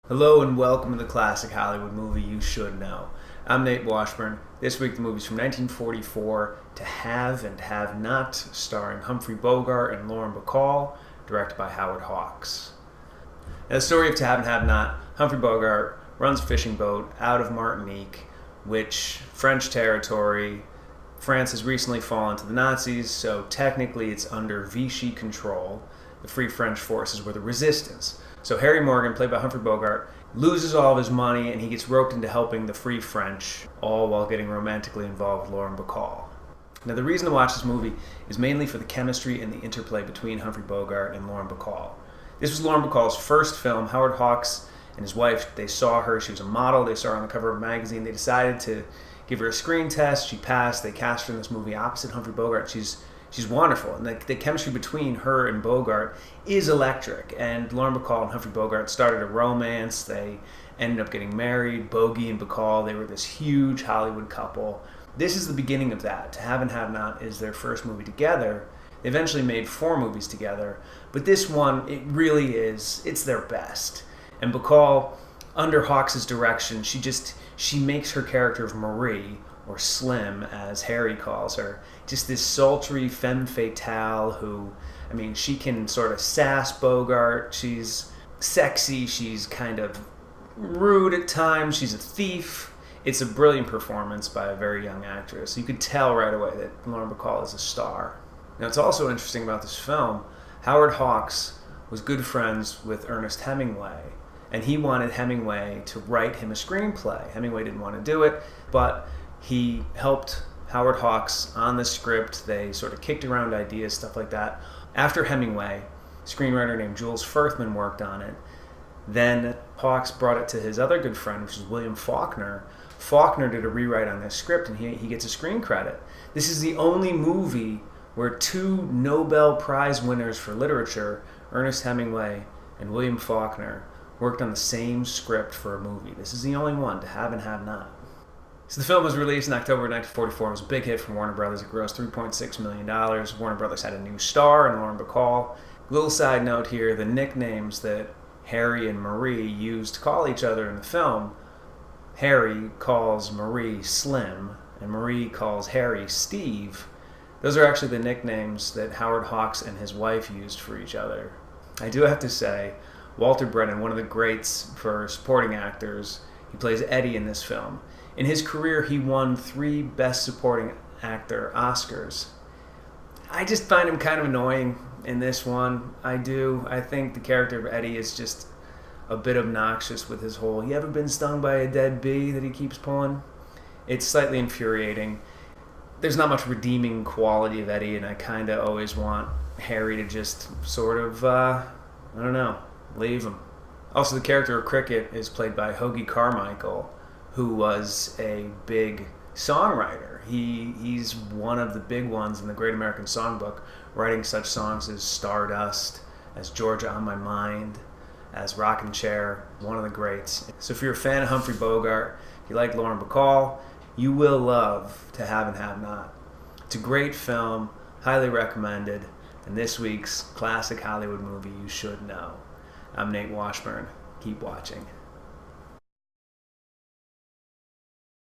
Hello and welcome to the classic Hollywood movie you should know. I'm Nate Washburn. This week the movie's from 1944, To Have and Have Not, starring Humphrey Bogart and Lauren Bacall, directed by Howard Hawks. Now, the story of To Have and Have Not, Humphrey Bogart runs a fishing boat out of Martinique, which French territory. France has recently fallen to the Nazis, so technically it's under Vichy control. The Free French forces were the resistance. So Harry Morgan, played by Humphrey Bogart, loses all of his money and he gets roped into helping the Free French, all while getting romantically involved with Lauren Bacall. Now, the reason to watch this movie is mainly for the chemistry and the interplay between Humphrey Bogart and Lauren Bacall. This was Lauren Bacall's first film. Howard Hawks and his wife, they saw her. She was a model. They saw her on the cover of a magazine. They decided to give her a screen test. She passed. They cast her in this movie opposite Humphrey Bogart. She's wonderful, and the chemistry between her and Bogart is electric. And Lauren Bacall and Humphrey Bogart started a romance. They ended up getting married. Bogie and Bacall, they were this huge Hollywood couple. This is the beginning of that. To Have and Have Not is their first movie together. They eventually made 4 movies together, but this one, it really is, it's their best. And Bacall, under Hawks' direction, she makes her character of Marie, or Slim, as Harry calls her, just this sultry femme fatale who, she can sort of sass Bogart. She's sexy, she's kind of rude at times, she's a thief. It's a brilliant performance by a very young actress. You could tell right away that Lauren Bacall is a star. Now, it's also interesting about this film, Howard Hawks was good friends with Ernest Hemingway, and he wanted Hemingway to write him a screenplay. Hemingway didn't want to do it, but he helped Howard Hawks on the script. They sort of kicked around ideas, stuff like that. After Hemingway, a screenwriter named Jules Firthman worked on it. Then Hawks brought it to his other good friend, which is William Faulkner. Faulkner did a rewrite on this script, and he gets a screen credit. This is the only movie where 2 Nobel Prize winners for literature, Ernest Hemingway and William Faulkner, worked on the same script for a movie. This is the only one, To Have and Have Not. So the film was released in October 1944. It was a big hit from Warner Brothers. It grossed $3.6 million. Warner Brothers had a new star in Lauren Bacall. Little side note here, the nicknames that Harry and Marie used to call each other in the film, Harry calls Marie Slim, and Marie calls Harry Steve. Those are actually the nicknames that Howard Hawks and his wife used for each other. I do have to say, Walter Brennan, one of the greats for supporting actors, he plays Eddie in this film. In his career, he won 3 Best Supporting Actor Oscars. I just find him kind of annoying in this one. I do. I think the character of Eddie is just a bit obnoxious with his whole, "You ever been stung by a dead bee?" that he keeps pulling. It's slightly infuriating. There's not much redeeming quality of Eddie, and I kind of always want Harry to just sort of, leave him. Also, the character of Cricket is played by Hoagie Carmichael, who was a big songwriter. He's one of the big ones in the Great American Songbook, writing such songs as Stardust, as Georgia on My Mind, as Rockin' Chair, one of the greats. So if you're a fan of Humphrey Bogart, if you like Lauren Bacall, you will love To Have and Have Not. It's a great film, highly recommended, and this week's classic Hollywood movie you should know. I'm Nate Washburn. Keep watching.